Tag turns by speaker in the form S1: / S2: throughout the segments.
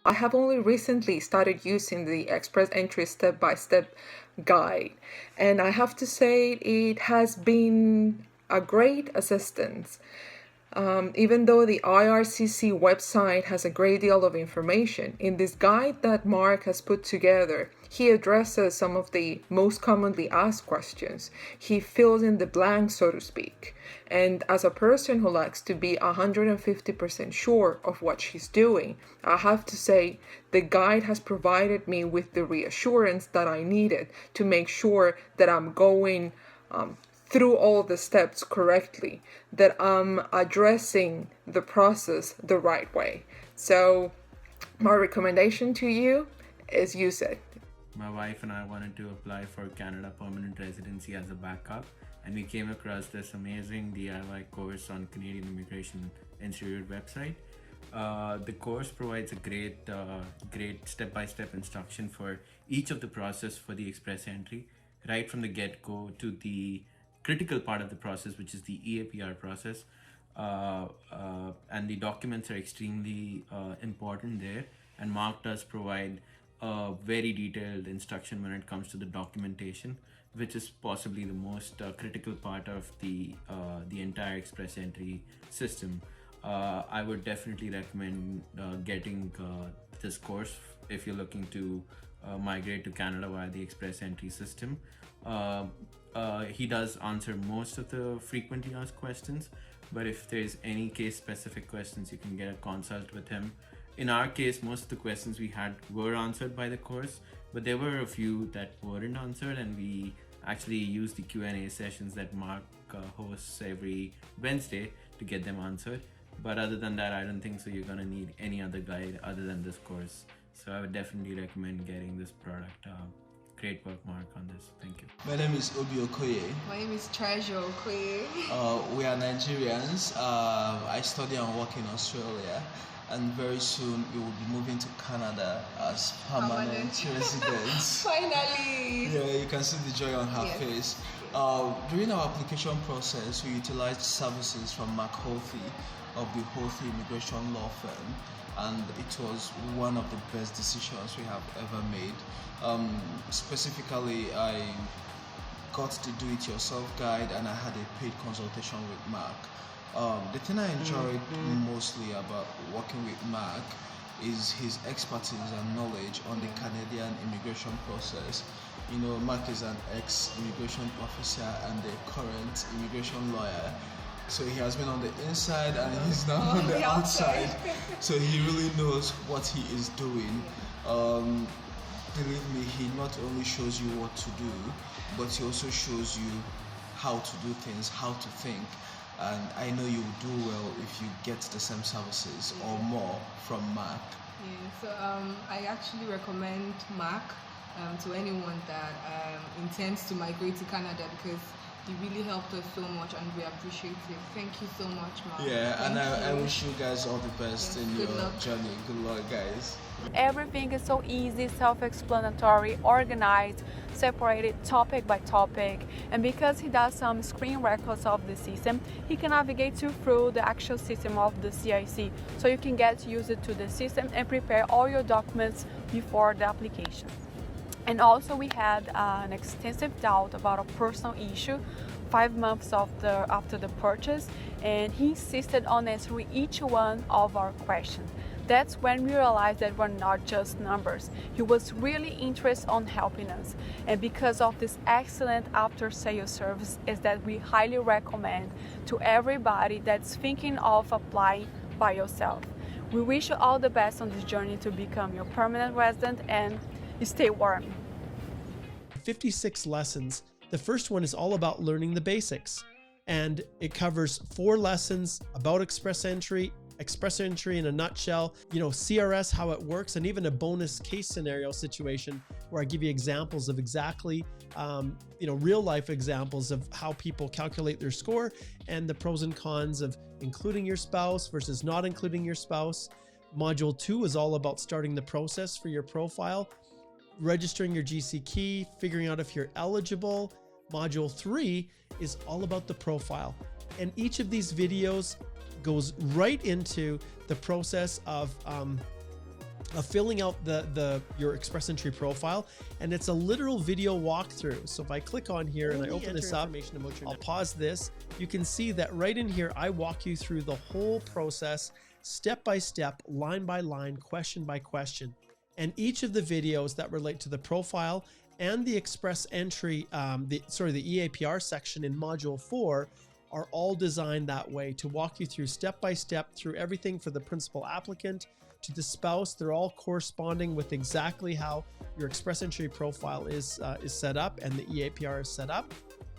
S1: I have only recently started using the Express Entry step-by-step guide, and I have to say it has been a great assistance. Even though the IRCC website has a great deal of information, in this guide that Mark has put together, he addresses some of the most commonly asked questions. He fills in the blanks, so to speak. And as a person who likes to be 150% sure of what she's doing, I have to say the guide has provided me with the reassurance that I needed to make sure that I'm going through all the steps correctly, that I'm addressing the process the right way. So my recommendation to you is use it.
S2: My wife and I wanted to apply for Canada permanent residency as a backup, and we came across this amazing DIY course on Canadian Immigration Institute website. The course provides a great step-by-step instruction for each of the process for the express entry, right from the get-go to the critical part of the process, which is the EAPR process. And the documents are extremely important there, and Mark does provide a very detailed instruction when it comes to the documentation, which is possibly the most critical part of the entire express entry system. I would definitely recommend getting this course if you're looking to migrate to Canada via the express entry system. He does answer most of the frequently asked questions, but if there's any case specific questions, you can get a consult with him. In our case, most of the questions we had were answered by the course, but there were a few that weren't answered, and we actually used the Q&A sessions that Mark hosts every Wednesday to get them answered. But other than that, I don't think so you're gonna need any other guide other than this course. So I would definitely recommend getting this product. Great work, Mark, on this. Thank you.
S3: My name is Obi Okoye.
S4: My name is Treasure Okoye.
S3: We are Nigerians. I study and work in Australia, and very soon we will be moving to Canada as permanent residents.
S4: Finally!
S3: Yeah, you can see the joy on her face. During our application process, we utilized services from Mark Holthy of the Holthy Immigration Law Firm, and it was one of the best decisions we have ever made. Specifically, I got the do-it-yourself guide, and I had a paid consultation with Mark. The thing I enjoyed mostly about working with Mark is his expertise and knowledge on the Canadian immigration process. You know, Mark is an ex-immigration officer and a current immigration lawyer. So he has been on the inside and he's now on the outside. So he really knows what he is doing. Believe me, he not only shows you what to do, but he also shows you how to do things, how to think. And I know you will do well if you get the same services or more from Mark.
S4: Yeah, so I actually recommend Mark to anyone that intends to migrate to Canada, because he really helped us so much and we appreciate it. Thank you so much, Mark.
S3: Yeah, and I wish you guys all the best in your journey. Good luck, guys.
S5: Everything is so easy, self-explanatory, organized, separated topic by topic. And because he does some screen records of the system, he can navigate you through the actual system of the CIC. So you can get used to the system and prepare all your documents before the application. And also we had an extensive doubt about a personal issue 5 months after the purchase, and he insisted on answering each one of our questions. That's when we realized that we're not just numbers. He was really interested on helping us. And because of this excellent after-sales service is that we highly recommend to everybody that's thinking of applying by yourself. We wish you all the best on this journey to become your permanent resident, and stay warm.
S6: 56 lessons. The first one is all about learning the basics, and it covers 4 lessons about express entry in a nutshell, CRS, how it works, and even a bonus case scenario situation where I give you examples of exactly, real life examples of how people calculate their score and the pros and cons of including your spouse versus not including your spouse. Module 2 is all about starting the process for your profile, registering your GC key, figuring out if you're eligible. Module 3 is all about the profile. And each of these videos goes right into the process of of filling out your Express Entry profile, and it's a literal video walkthrough. So if I click on here and I open this up, I'll pause this. You can see that right in here, I walk you through the whole process, step by step, line by line, question by question. And each of the videos that relate to the profile and the Express Entry, the EAPR section in Module 4 are all designed that way to walk you through step by step through everything for the principal applicant to the spouse. They're all corresponding with exactly how your Express Entry profile is set up and the EAPR is set up.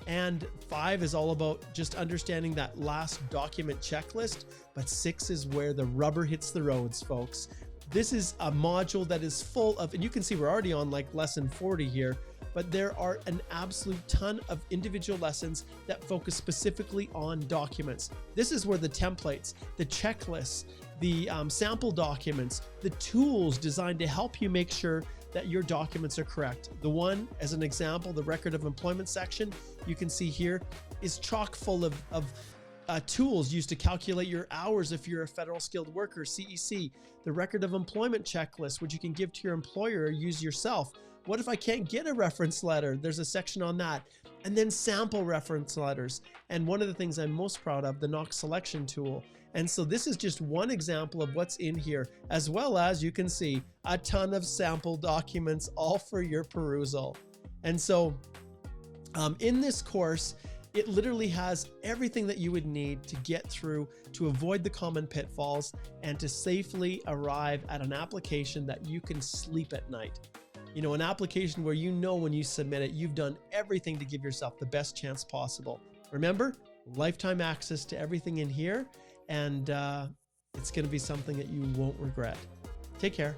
S6: And 5 is all about just understanding that last document checklist, but 6 is where the rubber hits the roads, folks. This is a module that is full of, and you can see we're already on like lesson 40 here, but there are an absolute ton of individual lessons that focus specifically on documents. This is where the templates, the checklists, the sample documents, the tools designed to help you make sure that your documents are correct. The one, as an example, the record of employment section, you can see here, is chock full of tools used to calculate your hours if you're a federal skilled worker, CEC, the record of employment checklist, which you can give to your employer or use yourself. What if I can't get a reference letter? There's a section on that. And then sample reference letters. And one of the things I'm most proud of, the Knox selection tool. And so this is just one example of what's in here, as well as you can see a ton of sample documents all for your perusal. And so in this course, it literally has everything that you would need to get through to avoid the common pitfalls and to safely arrive at an application that you can sleep at night. You know, an application where you know when you submit it, you've done everything to give yourself the best chance possible. Remember, lifetime access to everything in here, and it's going to be something that you won't regret. Take care.